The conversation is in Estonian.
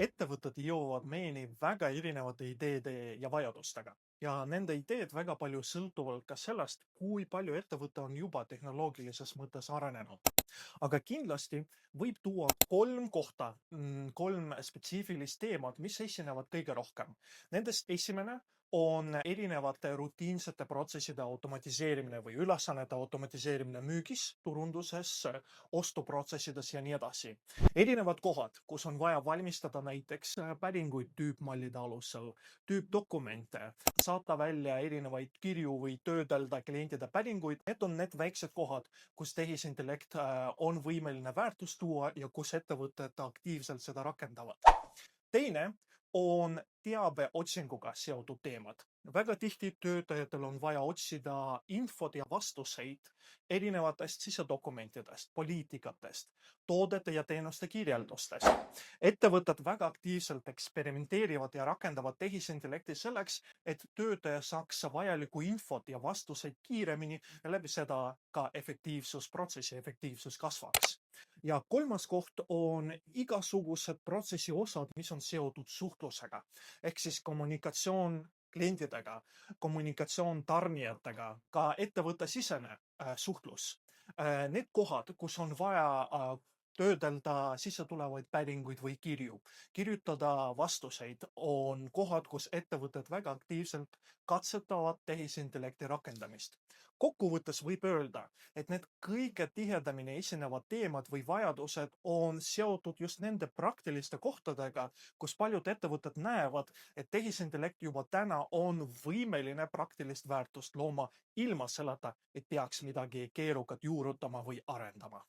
Ettevõtted jõuavad meieni väga erinevate ideede ja vajadustega ja nende ideed väga palju sõltuvad ka sellest, kui palju ettevõte on juba tehnoloogilises mõttes arenenud. Aga kindlasti võib tuua kolm kohta, kolm spetsiifilist teemat, mis esinevad kõige rohkem. Nendest esimene on erinevate rutiinsete protsesside automatiseerimine või ülesannete automatiseerimine müügis, turunduses, ostuprotsessides ja nii edasi. Erinevad kohad, kus on vaja valmistada näiteks päringuid tüüpmallide alusel, tüüpdokumente, saata välja erinevaid kirju või töödelda klientide päringuid, need on need väiksed kohad, kus tehisintellekt on võimeline väärtust tuua ja kus ettevõtted aktiivselt seda rakendavad. Teine on teabeotsinguga seotud teemad. Väga tihti töötajatel on vaja otsida infot ja vastuseid erinevatest sisedokumentidest, poliitikatest, toodete ja teenuste kirjeldustest. Ettevõtted väga aktiivselt eksperimenteerivad ja rakendavad tehisintellekti selleks, et töötaja saaks vajalikku infot ja vastuseid kiiremini ja läbi seda ka protsessi efektiivsus kasvaks. Ja kolmas koht on igasugused protsessi osad, mis on seotud suhtlusega. Ehk siis kommunikatsioon klientidega, kommunikatsioon tarnijatega, ka ettevõtte sisene suhtlus. Need kohad, kus on vaja töödelda sissetulevaid päringuid või kirju, kirjutada vastuseid, on kohad, kus ettevõtted väga aktiivselt katsetavad tehisintellekti rakendamist. Kokkuvõttes võib öelda, et need kõige tihedamini esinevad teemad või vajadused on seotud just nende praktiliste kohtadega, kus paljud ettevõtted näevad, et tehisintellekt juba täna on võimeline praktilist väärtust looma ilma selleta, et peaks midagi keerukat juurutama või arendama.